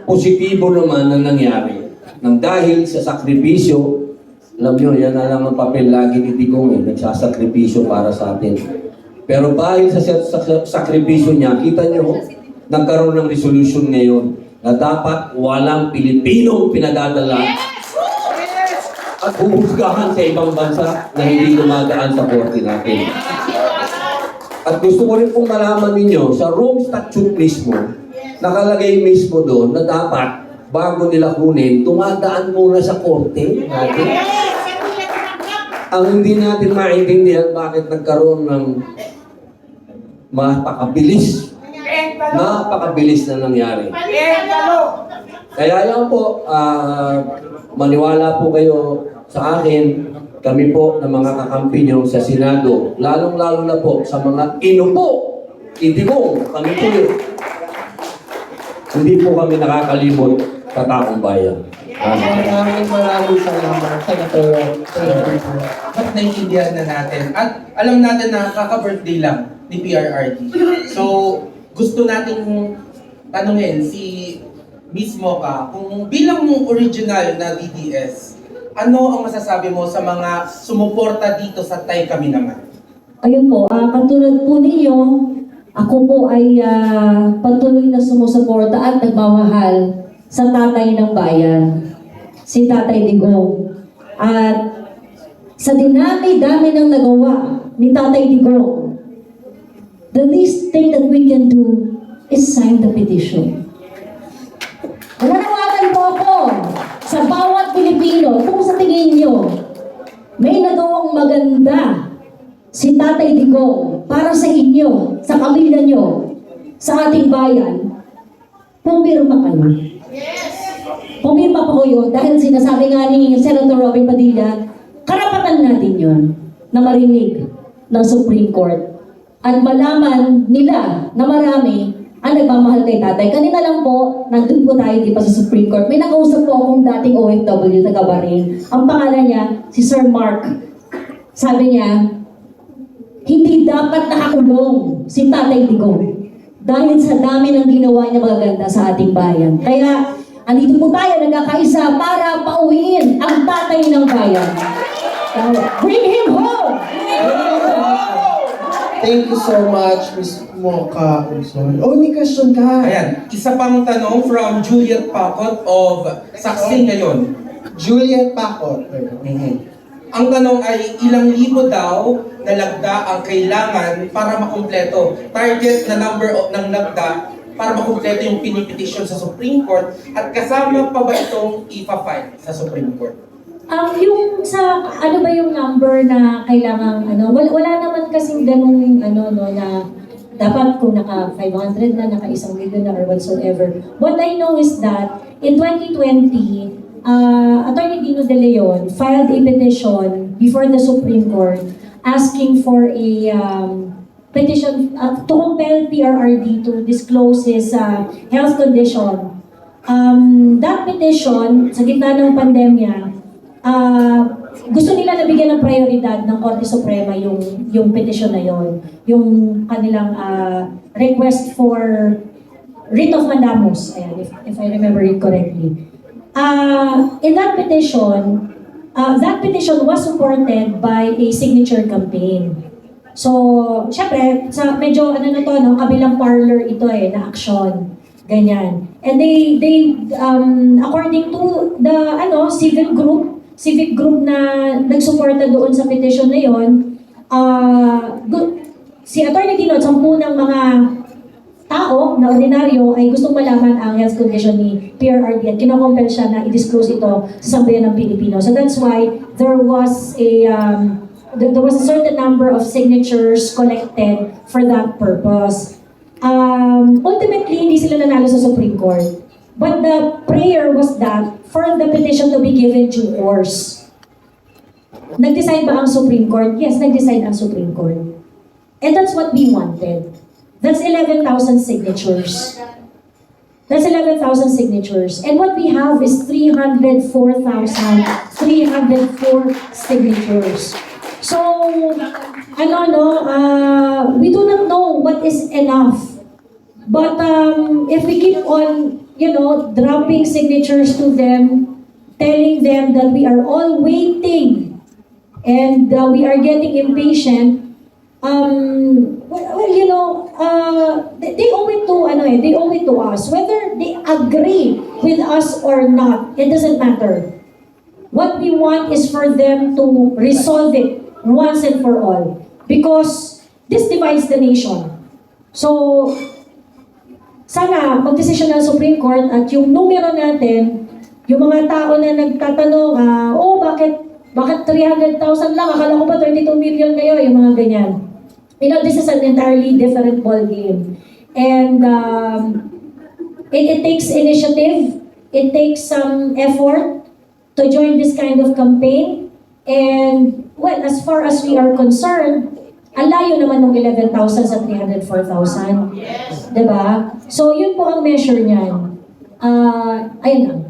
Positibo naman na nangyari nang dahil sa sakripisyo, alam nyo, yan na lang ang papel lagi ni Digong, nagsasakripisyo para sa atin. Pero dahil sa sakripisyo niya, kita nyo, nagkaroon ng resolution ngayon na dapat walang Pilipinong pinadadala at huhusgahan sa ibang bansa na hindi dumadaan sa korte natin. At gusto ko rin pong malaman ninyo, sa Rome Statute mismo, nakalagay mismo doon na dapat bago nila kunin, tumadaan muna sa korte natin. Ang hindi natin maintindihan bakit nagkaroon ng napakabilis na nangyari. Kaya yan po, maniwala po kayo sa akin, kami po na mga kakampi nyo sa Senado, lalong-lalo na po sa mga inupo, Digong, kami po hindi po kami nakakalimot sa taong bayan. Maraming salamat, Senator. At naiintindihan na natin. At alam natin na kaka-birthday lang ni PRRD. So, gusto natin tanungin si Miss Mocha, kung bilang original na DDS, ano ang masasabi mo sa mga sumuporta dito sa Tay Kami Naman? Ayun po, katulad po ninyo, ako po ay patuloy na sumusuporta at nagmamahal sa tatay ng bayan, si Tatay Digong. At sa dinami-dami ng nagawa ni Tatay Digong, the least thing that we can do is sign the petition. Nananawagan po ako sa bawat Pilipino kung sa tingin nyo may nagawang maganda si Tatay Digong para sa inyo, sa pamilya nyo, sa ating bayan, pumirma kayo. Pumirma po kayo dahil sinasabi nga ni Senator Robin Padilla, karapatan natin yon na marinig ng Supreme Court at malaman nila na marami ang nagmamahal kay tatay. Kanina lang po, nandun po tayo di pa sa Supreme Court. May nakausap po akong dating OFW sa Gabarin. Ang pangalan niya, si Sir Mark. Sabi niya, hindi dapat nakakulong si Tatay Digong dahil sa dami ng ginawa niya magaganda sa ating bayan. Kaya, andito po tayo nagkakaisa para pauwiin ang tatay ng bayan. Bring him home! Thank you so much, Ms. Mocha. Oh, may question ka. Ayan, isa pang tanong from Juliet Pacot of Saksi Ngayon. Juliet Pacot. Ang tanong ay ilang libo daw na lagda ang kailangan para makumpleto. Target na number ng lagda para makumpleto yung pinipetition sa Supreme Court at kasama pa ba itong ipa-file sa Supreme Court? Yung sa, ano ba yung number na kailangan, wala naman kasing ganung, na dapat kung naka 500 na, naka 1 million na, or whatsoever. What I know is that, in 2020, Attorney Dino De Leon filed a petition before the Supreme Court asking for a petition to compel PRRD to disclose his health condition. That petition, sa gitna ng pandemya, gusto nila nabigyan ng prioridad ng Korte Suprema yung petition na yon, yung kanilang request for writ of mandamus, ayan, if I remember it correctly. In that petition was supported by a signature campaign. So, syempre, sa medyo kabilang parlor ito na action. Ganyan. And they according to the civic group na nagsuporta doon sa petition na yon, si Attorney Dino at 10 ng mga tao na ordinaryo ay gustong malaman ang health condition ni PRRD at kinocompel siya na i-disclose ito sa sambayan ng Pilipino. So that's why there was a certain number of signatures collected for that purpose. Ultimately, hindi sila nanalo sa Supreme Court. But the prayer was that for the petition to be given due course. Nag-decide ba ang Supreme Court? Yes, nag-decide ang Supreme Court. And that's what we wanted. That's 11,000 signatures. That's 11,000 signatures. And what we have is 304 signatures. So, we do not know what is enough. But if we keep on dropping signatures to them, telling them that we are all waiting and we are getting impatient. They owe it to they owe it to us. Whether they agree with us or not, it doesn't matter. What we want is for them to resolve it once and for all, because this divides the nation. So, sana magdesisyon ng Supreme Court at yung numero natin, yung mga tao na nagtatanong, bakit 300,000 lang? Akala ko ba 32 million kayo? Yung mga ganyan. This is an entirely different ball game. And it takes initiative, it takes some effort to join this kind of campaign. And, well, as far as we are concerned, ang layo naman ng 11,000 sa 304,000. Yes. Diba? So, yun po ang measure niyan. Ayun lang.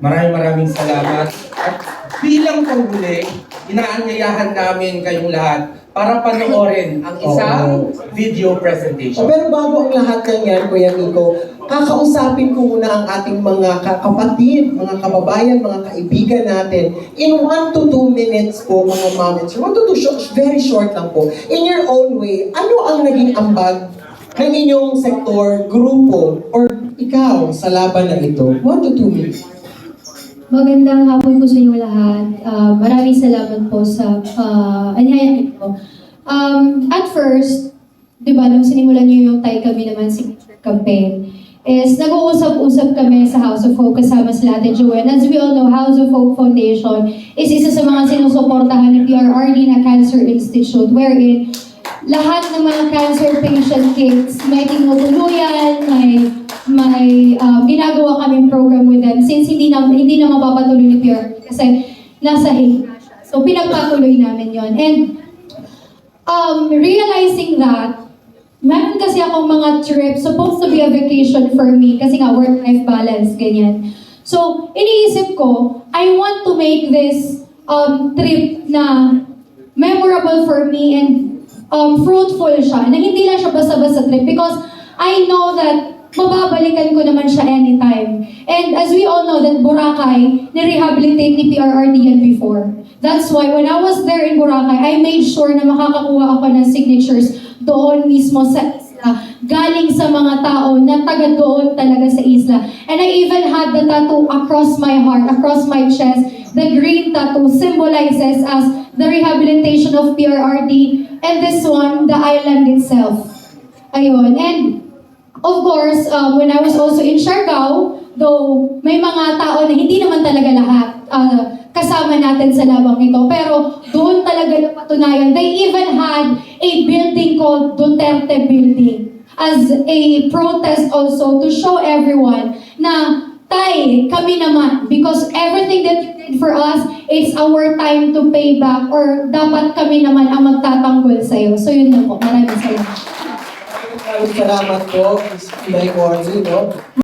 Maraming salamat. At bilang panghuli, inaanyayahan namin kayong lahat para panoorin ang isang video presentation. Pero bago ang lahat ng yan, Kuya Nico, kakausapin ko muna ang ating mga kapatid, mga kababayan, mga kaibigan natin. In 1 to 2 minutes po, mga moments. 1 to 2, very short lang po. In your own way, ano ang naging ambag ng inyong sektor, grupo, or ikaw sa laban na ito? 1 to 2 minutes. Magandang hapon po sa inyo lahat. Maraming salamat po sa anyaya ito. At first, di ba, nung sinimulan niyo yung Tay Kami Naman signature campaign, is nag-uusap-usap kami sa House of Hope kasama sila Ate Joanne. As we all know, House of Hope Foundation is isa sa mga sinusuportahan ng PRRD na Cancer Institute, wherein lahat ng mga cancer patient kids may tinutuluyan, may ginagawa kaming program with them since hindi na mapapatuloy ni PRRD kasi nasa hate na siya. So pinagpatuloy namin yon. And realizing that, meron kasi akong mga trips, supposed to be a vacation for me kasi nga work-life balance, ganyan. So, iniisip ko, I want to make this trip na memorable for me and fruitful siya, na hindi lang siya basta-basta trip because I know that mababalikan ko naman siya anytime. And as we all know that Boracay, nirehabilitate ni PRRD yan before. That's why when I was there in Boracay, I made sure na makakakuha ako ng signatures doon mismo sa isla, galing sa mga tao na taga doon talaga sa isla. And I even had the tattoo across my heart, across my chest. The green tattoo symbolizes as the rehabilitation of PRRD, and this one, the island itself. Ayun. And of course, when I was also in Siargao, though may mga tao na hindi naman talaga lahat kasama natin sa labang ito, pero doon talaga napatunayan. They even had a building called Duterte Building as a protest also to show everyone na Tay, kami naman, because everything that you did for us, it's our time to pay back, or dapat kami naman ang magtatanggol sa'yo. So yun na po. Maraming salamat. Salamat po, Miss Inay Orly, no?